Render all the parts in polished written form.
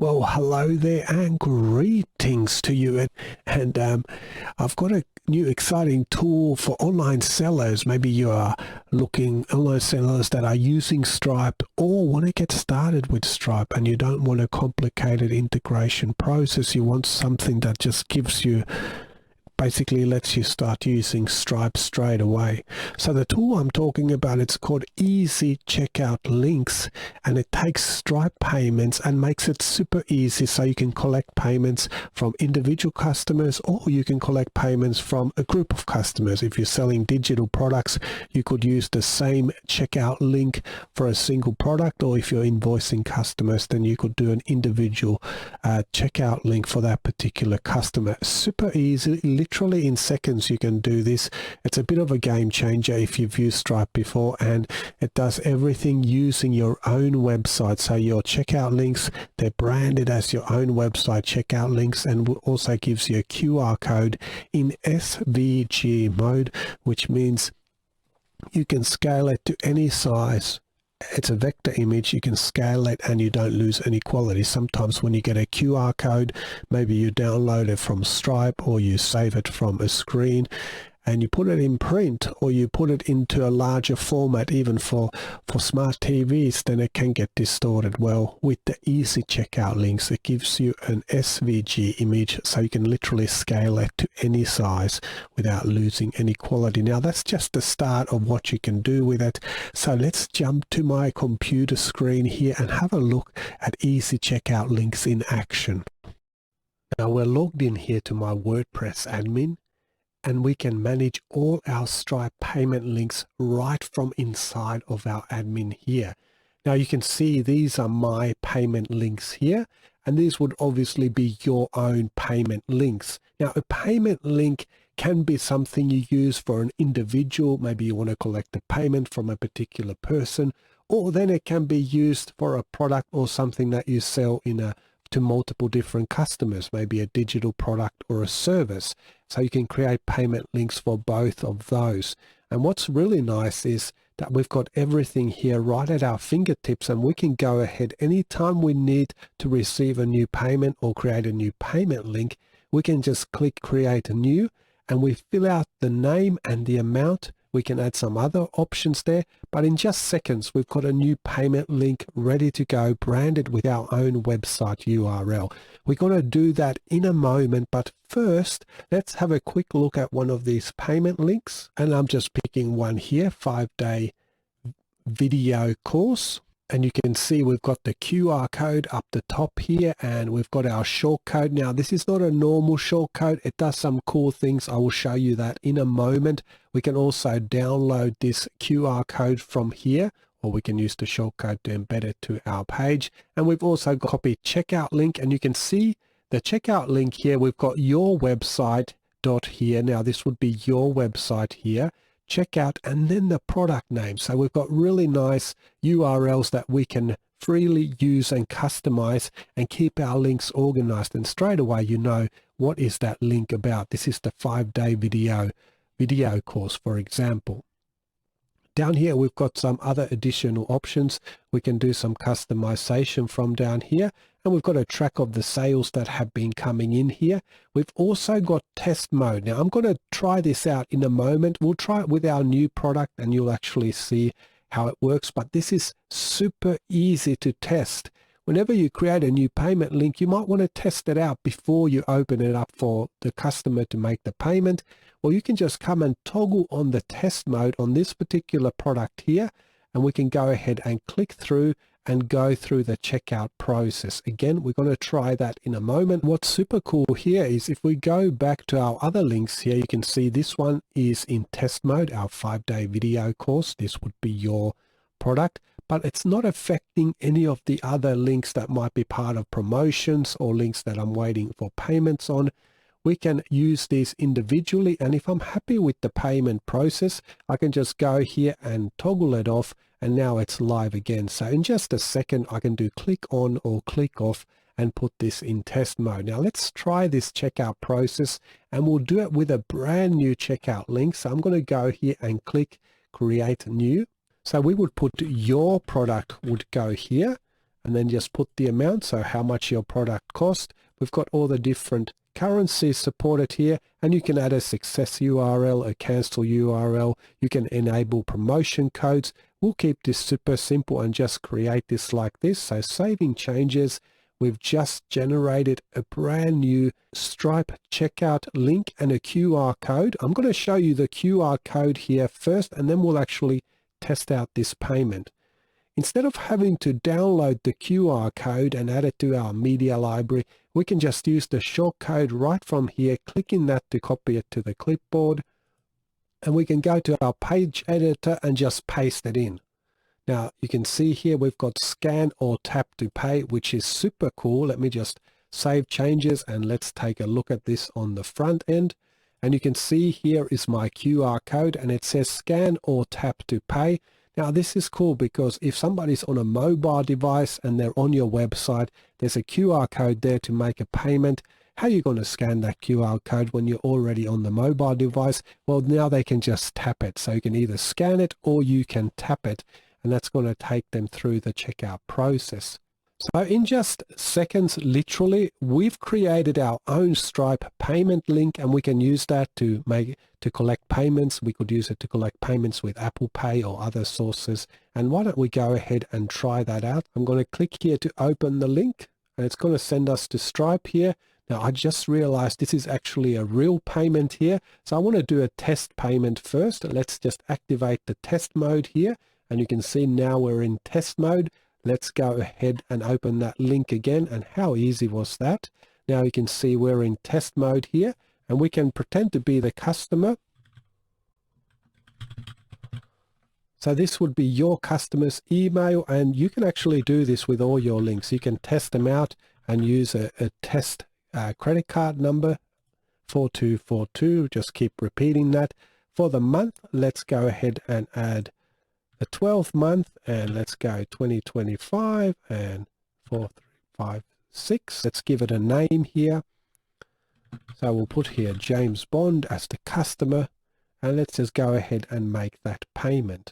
Well, hello there and greetings to you. And I've got a new exciting tool for online sellers. Maybe you are looking online sellers that are using Stripe or want to get started with Stripe and you don't want a complicated integration process. You want something that just gives you basically lets you start using Stripe straight away. So the tool I'm talking about, it's called Easy Checkout Links, and it takes Stripe payments and makes it super easy so you can collect payments from individual customers or you can collect payments from a group of customers. If you're selling digital products, you could use the same checkout link for a single product, or if you're invoicing customers, then you could do an individual checkout link for that particular customer. Super easy. Literally in seconds you can do this. It's a bit of a game changer if you've used Stripe before, and it does everything using your own website. So your checkout links, they're branded as your own website checkout links, and also gives you a QR code in SVG mode, which means you can scale it to any size. It's a vector image, you can scale it and you don't lose any quality. Sometimes when you get a QR code, maybe you download it from Stripe or you save it from a screen and you put it in print or you put it into a larger format, even for smart TVs, then it can get distorted. Well, with the easy checkout links, it gives you an SVG image, so you can literally scale it to any size without losing any quality. Now that's just the start of what you can do with it. So let's jump to my computer screen here and have a look at easy checkout links in action. Now we're logged in here to my WordPress admin, and we can manage all our Stripe payment links right from inside of our admin here. Now you can see these are my payment links here, and these would obviously be your own payment links. Now a payment link can be something you use for an individual. Maybe you want to collect a payment from a particular person, or then it can be used for a product or something that you sell to multiple different customers, maybe a digital product or a service. So you can create payment links for both of those. And what's really nice is that we've got everything here right at our fingertips, and we can go ahead anytime we need to receive a new payment or create a new payment link. We can just click create a new, and we fill out the name and the amount. We can add some other options there, but in just seconds, we've got a new payment link ready to go, branded with our own website URL. We're going to do that in a moment, but first, let's have a quick look at one of these payment links. And I'm just picking one here, 5-day video course. And you can see we've got the QR code up the top here, and we've got our short code. Now, this is not a normal short code. It does some cool things. I will show you that in a moment. We can also download this QR code from here, or we can use the shortcode to embed it to our page. And we've also got a copy checkout link, and you can see the checkout link here. We've got your website dot here. Now, this would be your website here. Checkout, and then the product name. So we've got really nice URLs that we can freely use and customize and keep our links organized. And straight away, you know, what is that link about? This is the 5-day video course, for example. Down here, we've got some other additional options. We can do some customization from down here, and we've got a track of the sales that have been coming in here. We've also got test mode. Now, I'm going to try this out in a moment. We'll try it with our new product, and you'll actually see how it works, but this is super easy to test. Whenever you create a new payment link, you might want to test it out before you open it up for the customer to make the payment. Or you can just come and toggle on the test mode on this particular product here, and we can go ahead and click through and go through the checkout process. Again, we're going to try that in a moment. What's super cool here is if we go back to our other links here, you can see this one is in test mode, our 5-day video course. This would be your product, but it's not affecting any of the other links that might be part of promotions or links that I'm waiting for payments on. We can use these individually, and if I'm happy with the payment process, I can just go here and toggle it off, and now it's live again. So in just a second, I can do click on or click off and put this in test mode. Now let's try this checkout process, and we'll do it with a brand new checkout link. So I'm going to go here and click create new. So we would put your product would go here, and then just put the amount, so how much your product cost. We've got all the different currencies supported here, and you can add a success URL, a cancel URL. You can enable promotion codes. We'll keep this super simple and just create this like this. So saving changes. We've just generated a brand new Stripe checkout link and a QR code. I'm going to show you the QR code here first, and then we'll actually test out this payment. Instead of having to download the QR code and add it to our media library, we can just use the shortcode right from here, clicking that to copy it to the clipboard, and we can go to our page editor and just paste it in. Now you can see here we've got scan or tap to pay, which is super cool. Let me just save changes and let's take a look at this on the front end. And you can see here is my QR code, and it says scan or tap to pay. Now this is cool because if somebody's on a mobile device and they're on your website, there's a QR code there to make a payment. How are you going to scan that QR code when you're already on the mobile device? Well, now they can just tap it. So you can either scan it or you can tap it, and that's going to take them through the checkout process. So in just seconds, literally, we've created our own Stripe payment link, and we can use that to collect payments. We could use it to collect payments with Apple Pay or other sources. And why don't we go ahead and try that out? I'm going to click here to open the link, and it's going to send us to Stripe here. Now, I just realized this is actually a real payment here. So I want to do a test payment first. Let's just activate the test mode here. And you can see now we're in test mode. Let's go ahead and open that link again. And how easy was that? Now you can see we're in test mode here, and we can pretend to be the customer. So this would be your customer's email, and you can actually do this with all your links. You can test them out and use a test credit card number, 4242. Just keep repeating that. For the month, let's go ahead and add the 12th month, and let's go 2025 and 4356. Let's give it a name here. So we'll put here James Bond as the customer, and let's just go ahead and make that payment.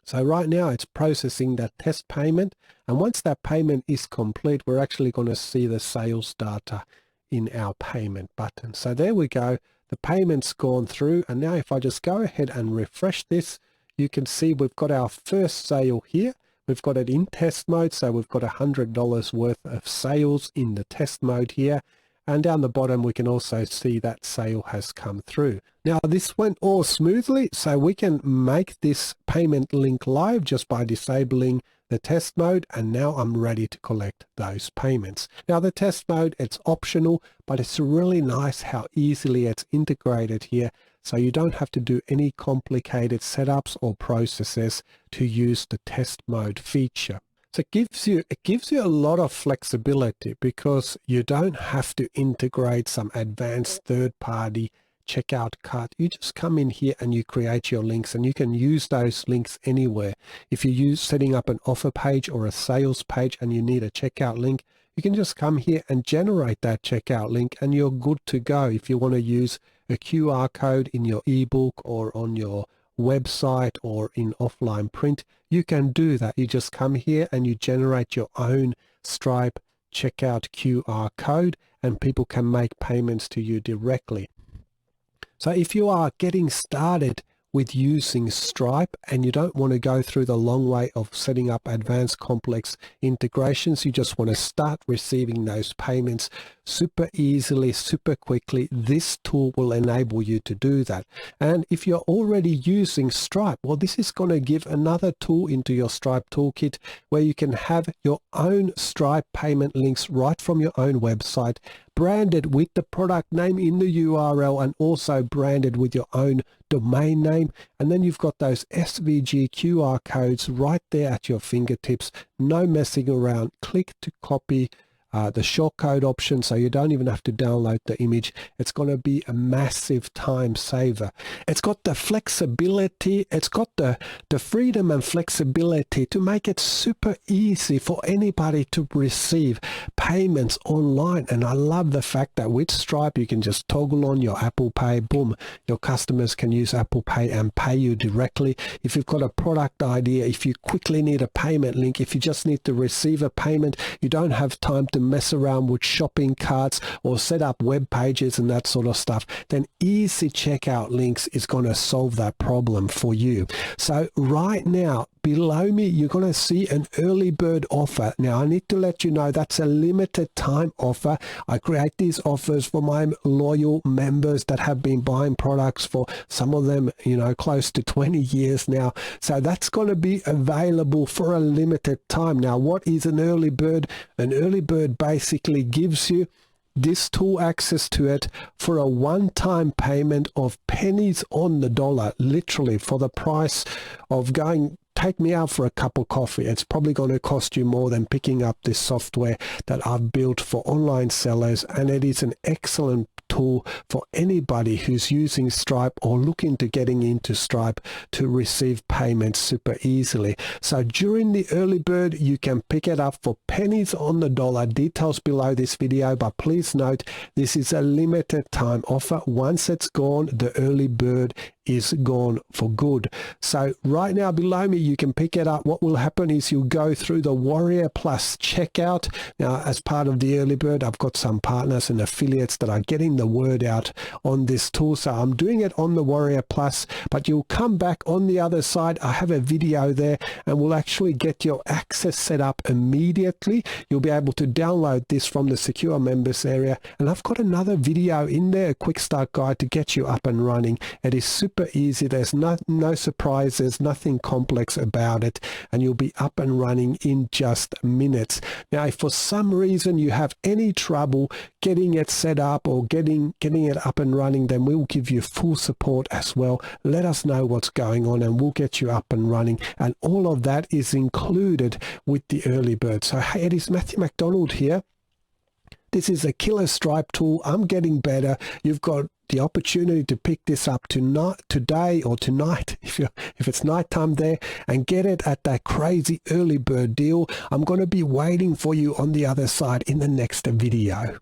So right now it's processing that test payment, and once that payment is complete, we're actually going to see the sales data in our payment button. So there we go. The payment's gone through, and now if I just go ahead and refresh this, you can see we've got our first sale here. We've got it in test mode, so we've got $100 worth of sales in the test mode here. And down the bottom, we can also see that sale has come through. Now, this went all smoothly, so we can make this payment link live just by disabling the test mode, and now I'm ready to collect those payments. Now, the test mode, it's optional, but it's really nice how easily it's integrated here, so you don't have to do any complicated setups or processes to use the test mode feature. So it gives you a lot of flexibility because you don't have to integrate some advanced third-party checkout cart. You just come in here and you create your links, and you can use those links anywhere. If you're setting up an offer page or a sales page and you need a checkout link, you can just come here and generate that checkout link, and you're good to go. If you want to use a QR code in your ebook or on your website or in offline print, you can do that. You just come here and you generate your own Stripe checkout QR code, and people can make payments to you directly. So if you are getting started with using Stripe and you don't want to go through the long way of setting up advanced complex integrations, you just want to start receiving those payments super easily, super quickly, this tool will enable you to do that. And if you're already using Stripe, well, this is going to give another tool into your Stripe toolkit where you can have your own Stripe payment links right from your own website, branded with the product name in the URL and also branded with your own domain name. And then you've got those SVG QR codes right there at your fingertips. No messing around. Click to copy the shortcode option, so you don't even have to download the image. It's going to be a massive time saver. It's got the flexibility, it's got the freedom and flexibility to make it super easy for anybody to receive payments online. And I love the fact that with Stripe, you can just toggle on your Apple Pay, boom, your customers can use Apple Pay and pay you directly. If you've got a product idea, if you quickly need a payment link, if you just need to receive a payment, you don't have time to mess around with shopping carts or set up web pages and that sort of stuff, then easy checkout links is going to solve that problem for you. So right now, below me, you're going to see an early bird offer. Now, I need to let you know that's a limited time offer. I create these offers for my loyal members that have been buying products for some of them, close to 20 years now. So that's going to be available for a limited time. Now, what is an early bird? An early bird basically gives you this tool access to it for a one-time payment of pennies on the dollar, literally for the price of take me out for a cup of coffee. It's probably going to cost you more than picking up this software that I've built for online sellers, and it is an excellent tool for anybody who's using Stripe or looking to getting into Stripe to receive payments super easily. So during the early bird, you can pick it up for pennies on the dollar. Details below this video, but please note this is a limited time offer. Once it's gone, the early bird is gone for good. So right now below me, you can pick it up. What will happen is you'll go through the Warrior Plus checkout. Now, as part of the early bird, I've got some partners and affiliates that are getting the word out on this tool. So I'm doing it on the Warrior Plus, but you'll come back on the other side. I have a video there and we'll actually get your access set up immediately. You'll be able to download this from the secure members area. And I've got another video in there, a quick start guide to get you up and running. It is super easy. There's no surprises, nothing complex about it, and you'll be up and running in just minutes. Now, if for some reason you have any trouble getting it set up or getting it up and running, then we'll give you full support as well. Let us know what's going on and we'll get you up and running, and all of that is included with the early bird. So hey, it is Matthew McDonald here. This is a killer Stripe tool. I'm getting better. You've got the opportunity to pick this up today or tonight if it's nighttime there, and get it at that crazy early bird deal. I'm going to be waiting for you on the other side in the next video.